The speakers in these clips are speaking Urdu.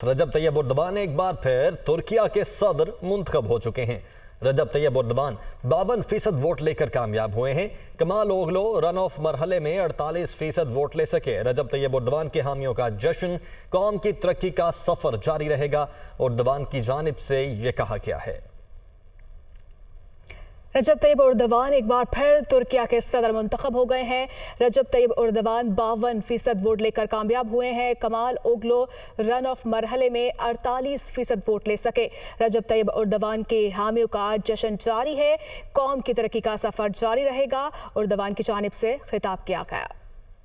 رجب طیب اردوان ایک بار پھر ترکیہ کے صدر منتخب ہو چکے ہیں۔ رجب طیب اردوان 52% ووٹ لے کر کامیاب ہوئے ہیں۔ کمال اوغلو رن آف مرحلے میں 48% ووٹ لے سکے۔ رجب طیب اردوان کے حامیوں کا جشن، قوم کی ترقی کا سفر جاری رہے گا، اردوان کی جانب سے یہ کہا گیا ہے۔ رجب طیب اردوان ایک بار پھر ترکیہ کے صدر منتخب ہو گئے ہیں۔ رجب طیب اردوان 52% ووٹ لے کر کامیاب ہوئے ہیں۔ کمال اوغلو رن آف مرحلے میں 48% ووٹ لے سکے۔ رجب طیب اردوان کے حامیوں کا جشن جاری ہے، قوم کی ترقی کا سفر جاری رہے گا، اردوان کی جانب سے خطاب کیا گیا۔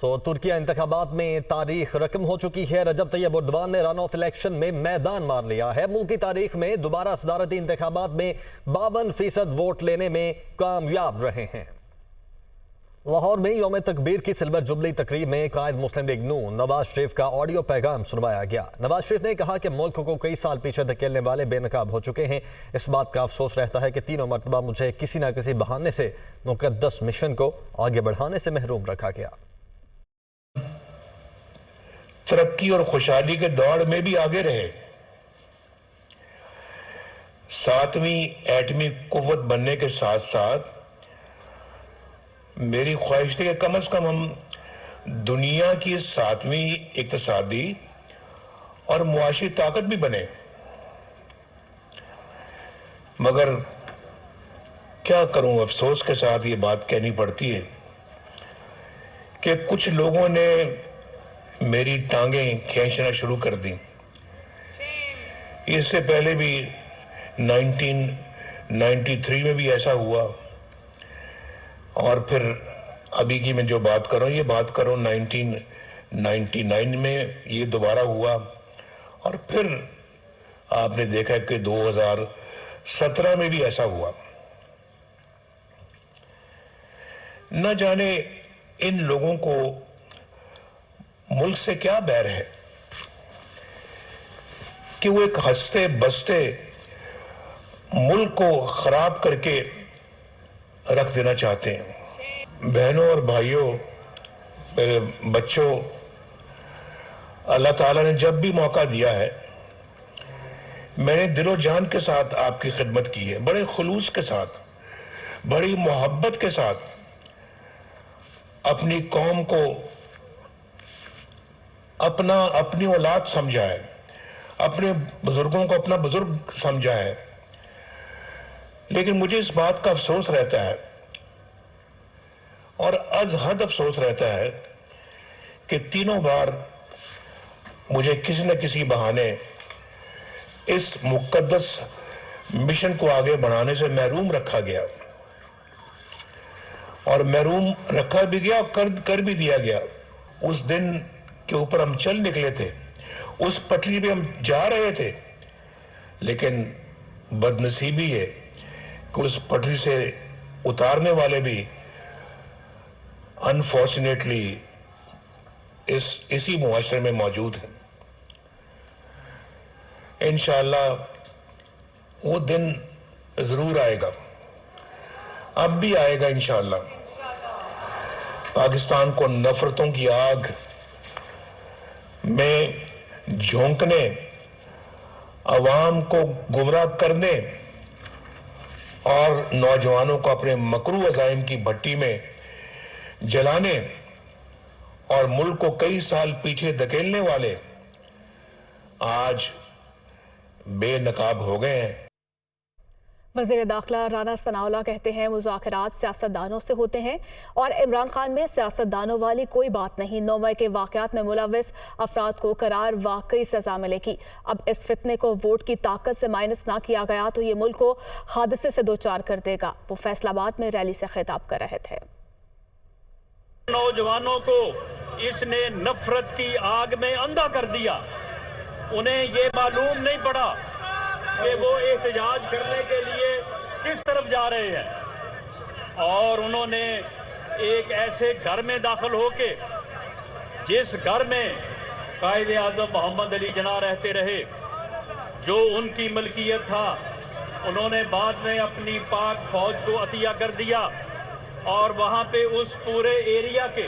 تو ترکیہ انتخابات میں تاریخ رقم ہو چکی ہے۔ رجب طیب اردوان نے رن آف الیکشن میں میدان مار لیا ہے۔ ملک کی تاریخ میں دوبارہ صدارتی انتخابات میں 52% ووٹ لینے میں کامیاب رہے ہیں۔ لاہور میں یوم تکبیر کی سلور جبلی تقریب میں قائد مسلم لیگ نون نواز شریف کا آڈیو پیغام سنوایا گیا۔ نواز شریف نے کہا کہ ملک کو کئی سال پیچھے دھکیلنے والے بے نقاب ہو چکے ہیں۔ اس بات کا افسوس رہتا ہے کہ تینوں مرتبہ مجھے کسی نہ کسی بہانے سے مقدس مشن کو آگے بڑھانے سے محروم رکھا گیا۔ ترقی اور خوشحالی کے دوڑ میں بھی آگے رہے۔ 7ویں ایٹمی قوت بننے کے ساتھ ساتھ میری خواہش تھی کہ کم از کم ہم دنیا کی 7ویں اقتصادی اور معاشی طاقت بھی بنے، مگر کیا کروں، افسوس کے ساتھ یہ بات کہنی پڑتی ہے کہ کچھ لوگوں نے میری ٹانگیں کھینچنا شروع کر دیں۔ اس سے پہلے بھی 1993 میں بھی ایسا ہوا، اور پھر ابھی کی میں جو بات کر رہا ہوں یہ بات کر رہا ہوں 1999 میں یہ دوبارہ ہوا، اور پھر آپ نے دیکھا کہ 2017 میں بھی ایسا ہوا۔ نہ جانے ان لوگوں کو ملک سے کیا بیر ہے کہ وہ ایک ہنستے بستے ملک کو خراب کر کے رکھ دینا چاہتے ہیں۔ بہنوں اور بھائیوں، میرے بچوں، اللہ تعالیٰ نے جب بھی موقع دیا ہے میں نے دل و جان کے ساتھ آپ کی خدمت کی ہے، بڑے خلوص کے ساتھ، بڑی محبت کے ساتھ اپنی قوم کو اپنی اولاد سمجھا ہے، اپنے بزرگوں کو اپنا بزرگ سمجھا ہے، لیکن مجھے اس بات کا افسوس رہتا ہے اور از حد افسوس رہتا ہے کہ تینوں بار مجھے کسی نہ کسی بہانے اس مقدس مشن کو آگے بڑھانے سے محروم رکھا گیا، اور محروم رکھا بھی گیا اور کر بھی دیا گیا۔ اس دن کے اوپر ہم چل نکلے تھے، اس پٹری پہ ہم جا رہے تھے، لیکن بدنصیبی ہے کہ اس پٹری سے اتارنے والے بھی انفارچونیٹلی اسی معاشرے میں موجود ہیں۔ انشاءاللہ وہ دن ضرور آئے گا، اب بھی آئے گا انشاءاللہ۔ پاکستان کو نفرتوں کی آگ میں جھونکنے، عوام کو گمراہ کرنے اور نوجوانوں کو اپنے مکروہ عزائم کی بھٹی میں جلانے اور ملک کو کئی سال پیچھے دھکیلنے والے آج بے نقاب ہو گئے ہیں۔ وزیر داخلہ رانا ثناء اللہ کہتے ہیں مذاکرات سیاستدانوں سے ہوتے ہیں اور عمران خان میں سیاستدانوں والی کوئی بات نہیں۔ 9 مئی کے واقعات میں ملوث افراد کو قرار واقعی سزا ملے گی۔ اب اس فتنے کو ووٹ کی طاقت سے مائنس نہ کیا گیا تو یہ ملک کو حادثے سے دوچار کر دے گا۔ وہ فیصل آباد میں ریلی سے خطاب کر رہے تھے۔ نوجوانوں کو اس نے نفرت کی آگ میں اندھا کر دیا، انہیں یہ معلوم نہیں پڑا کہ وہ احتجاج کرنے کے لیے کس طرف جا رہے ہیں، اور انہوں نے ایک ایسے گھر میں داخل ہو کے جس گھر میں قائد اعظم محمد علی جناح رہتے رہے، جو ان کی ملکیت تھا، انہوں نے بعد میں اپنی پاک فوج کو عطیہ کر دیا، اور وہاں پہ اس پورے ایریا کے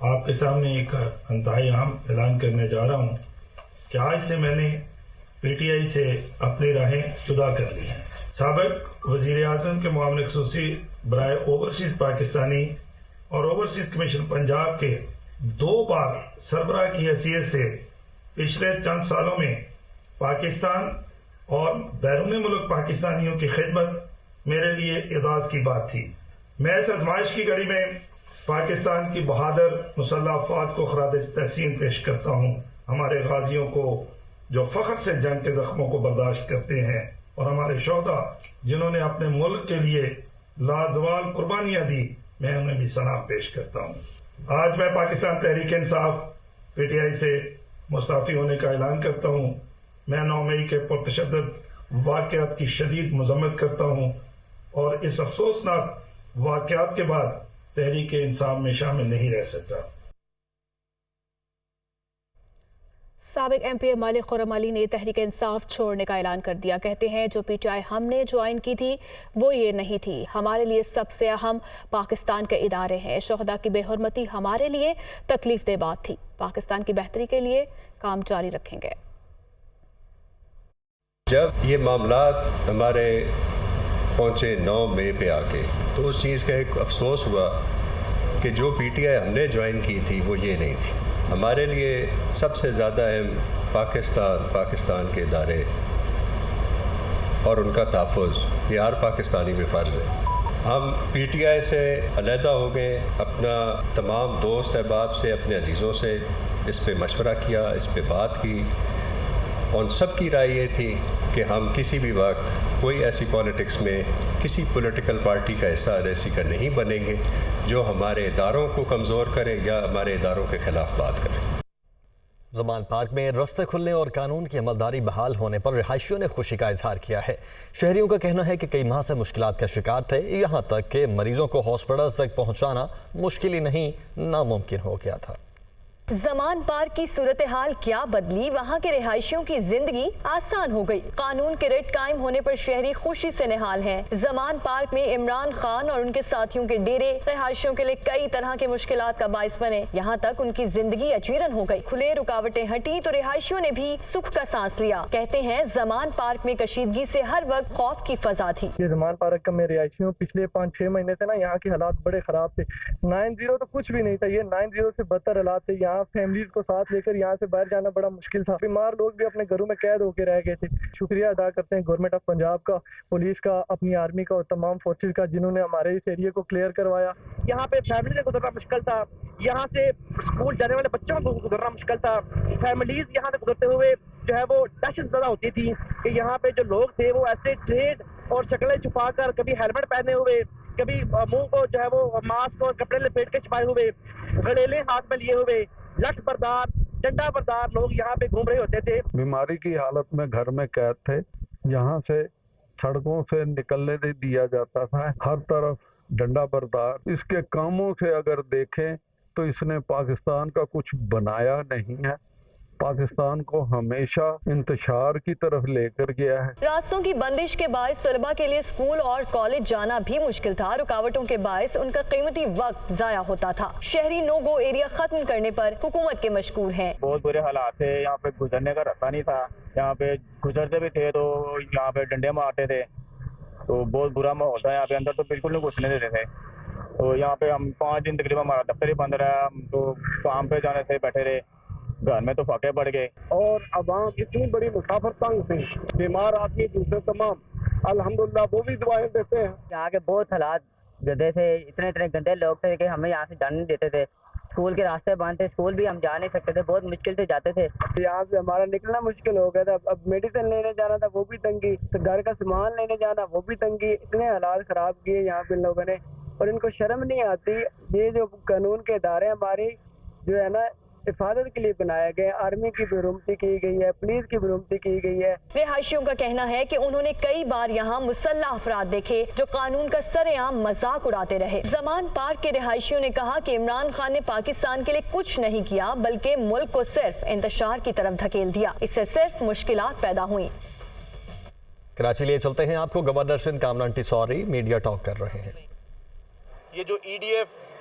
آپ کے سامنے ایک انتہائی اہم اعلان کرنے جا رہا ہوں کہ آج سے میں نے پی ٹی آئی سے اپنی راہیں جدا کر لی ہیں۔ سابق وزیر اعظم کے معاون خصوصی برائے اوورسیز پاکستانی اور اوورسیز کمیشن پنجاب کے 2 بار سربراہ کی حیثیت سے پچھلے چند سالوں میں پاکستان اور بیرون ملک پاکستانیوں کی خدمت میرے لیے اعزاز کی بات تھی۔ میں اس آزمائش کی گھڑی میں پاکستان کی بہادر مسلح افواج کو خراج تحسین پیش کرتا ہوں، ہمارے غازیوں کو جو فخر سے جنگ کے زخموں کو برداشت کرتے ہیں، اور ہمارے شہداء جنہوں نے اپنے ملک کے لیے لازوال قربانیاں دی، میں انہیں بھی سلام پیش کرتا ہوں۔ آج میں Pakistan Tehreek Insaf P T I سے مستعفی ہونے کا اعلان کرتا ہوں۔ میں 9 مئی کے پرتشدد واقعات کی شدید مذمت کرتا ہوں اور اس افسوسناک واقعات کے بعد تحریک انصاف میں شامل نہیں رہ سکتا۔ سابق ایم پی اے مالک خرم علی نے تحریک انصاف چھوڑنے کا اعلان کر دیا۔ کہتے ہیں جو پی ٹی آئی ہم نے جوائن کی تھی وہ یہ نہیں تھی، ہمارے لیے سب سے اہم پاکستان کے ادارے ہیں، شہداء کی بے حرمتی ہمارے لیے تکلیف دہ بات تھی، پاکستان کی بہتری کے لیے کام جاری رکھیں گے۔ جب یہ معاملات ہمارے پہنچے 9 مئی پہ آ کے تو اس چیز کا ایک افسوس ہوا کہ جو پی ٹی آئی ہم نے جوائن کی تھی وہ یہ نہیں تھی۔ ہمارے لیے سب سے زیادہ اہم پاکستان کے ادارے اور ان کا تحفظ یہ ہر پاکستانی میں فرض ہے۔ ہم پی ٹی آئی سے علیحدہ ہو گئے، اپنا تمام دوست احباب سے، اپنے عزیزوں سے اس پہ مشورہ کیا، اس پہ بات کی، اور سب کی رائے یہ تھی کہ ہم کسی بھی وقت کوئی ایسی پالیٹکس میں کسی پولیٹیکل پارٹی کا حصہ ایسی کا نہیں بنیں گے جو ہمارے اداروں کو کمزور کرے یا ہمارے اداروں کے خلاف بات کرے۔ زمان پارک میں رستے کھلنے اور قانون کی عملداری بحال ہونے پر رہائشیوں نے خوشی کا اظہار کیا ہے۔ شہریوں کا کہنا ہے کہ کئی ماہ سے مشکلات کا شکار تھے، یہاں تک کہ مریضوں کو ہاسپٹل تک پہنچانا مشکل ہی نہیں ناممکن ہو گیا تھا۔ زمان پارک کی صورتحال کیا بدلی، وہاں کے رہائشیوں کی زندگی آسان ہو گئی۔ قانون کے رٹ قائم ہونے پر شہری خوشی سے نہال ہیں۔ زمان پارک میں عمران خان اور ان کے ساتھیوں کے ڈیرے رہائشیوں کے لیے کئی طرح کے مشکلات کا باعث بنے، یہاں تک ان کی زندگی اچیرن ہو گئی۔ کھلے رکاوٹیں ہٹی تو رہائشیوں نے بھی سکھ کا سانس لیا۔ کہتے ہیں زمان پارک میں کشیدگی سے ہر وقت خوف کی فضا تھی۔ یہ زمان پارک کا میں رہائشیوں پچھلے 5-6 مہینے سے نا یہاں کے حالات بڑے خراب تھے۔ 9-0 تو کچھ بھی نہیں تھا، یہ 9-0 سے بدتر حالات تھے۔ یہاں فیملیز کو ساتھ لے کر یہاں سے باہر جانا بڑا مشکل تھا، بیمار لوگ بھی اپنے گھروں میں قید ہو کے رہ گئے تھے۔ شکریہ ادا کرتے ہیں گورنمنٹ آف پنجاب کا، پولیس کا، اپنی آرمی کا اور تمام فورسز کا جنہوں نے ہمارے اس ایریے کو کلیئر کروایا۔ یہاں پہ فیملی سے گزرنا مشکل تھا، یہاں سے اسکول جانے والے بچوں کو گزرنا مشکل تھا۔ فیملیز یہاں سے گزرتے ہوئے جو ہے وہ دہشت زدہ ہوتی تھی کہ یہاں پہ جو لوگ تھے وہ ایسے ٹریڈ اور شکلیں چھپا کر، کبھی ہیلمٹ پہنے ہوئے، کبھی منہ کو جو ہے وہ ماسک اور کپڑے لپیٹ کے چھپائے ہوئے، گڑیلے ہاتھ میں لیے ہوئے، لٹھ بردار، ڈنڈا بردار لوگ یہاں پہ گھوم رہے ہوتے تھے۔ بیماری کی حالت میں گھر میں قید تھے، یہاں سے سڑکوں سے نکلنے نہیں دیا جاتا تھا، ہر طرف ڈنڈا بردار۔ اس کے کاموں سے اگر دیکھیں تو اس نے پاکستان کا کچھ بنایا نہیں ہے، پاکستان کو ہمیشہ انتشار کی طرف لے کر گیا ہے۔ راستوں کی بندش کے باعث طلباء کے لیے اسکول اور کالج جانا بھی مشکل تھا۔ رکاوٹوں کے باعث ان کا قیمتی وقت ضائع ہوتا تھا۔ شہری نو گو ایریا ختم کرنے پر حکومت کے مشکور ہیں۔ بہت برے حالات تھے، یہاں پہ گزرنے کا راستہ نہیں تھا، یہاں پہ گزرتے بھی تھے تو یہاں پہ ڈنڈے مارتے تھے، تو بہت برا ماحول تھا یہاں پہ، اندر تو بالکل نہیں گھسنے دیتے تھے۔ تو یہاں پہ ہم 5 دن تقریباً ہمارا دفتر ہی بند رہا، ہم تو کام پہ جانے سے بیٹھے رہے، گھر میں تو فاقے پڑ گئے۔ اور عوام اتنی بڑی مسافر تنگ تھی، بیمار آدمی دوسرے تمام الحمدللہ وہ بھی دعائیں دیتے ہیں۔ یہاں کے بہت حالات گندے تھے، اتنے گندے لوگ تھے کہ ہمیں یہاں سے جانے نہیں دیتے تھے، اسکول کے راستے بند تھے، اسکول بھی ہم جا نہیں سکتے تھے، بہت مشکل سے جاتے تھے۔ یہاں سے ہمارا نکلنا مشکل ہو گیا تھا، اب میڈیسن لینے جانا تھا وہ بھی تنگی، گھر کا سامان لینے جانا وہ بھی تنگی، اتنے حالات خراب کیے یہاں پہ لوگوں نے، اور ان کو شرم نہیں آتی۔ یہ جو قانون کے ادارے ہماری جو ہے نا حفاظت کے لیے بنایا گیا، آرمی کی برمتی کی گئی ہے، پولیس کی برمتی کی گئی ہے۔ رہائشیوں کا کہنا ہے کہ انہوں نے کئی بار یہاں مسلح افراد دیکھے جو قانون کا سر عام مذاق اڑاتے رہے۔ زمان پارک کے رہائشیوں نے کہا کہ عمران خان نے پاکستان کے لیے کچھ نہیں کیا بلکہ ملک کو صرف انتشار کی طرف دھکیل دیا، اس سے صرف مشکلات پیدا ہوئیں۔ کراچی لیے چلتے ہیں، آپ کو governor Sindh Kamran Tessori media talk کر رہے ہیں۔ یہ جو ای ڈی ایف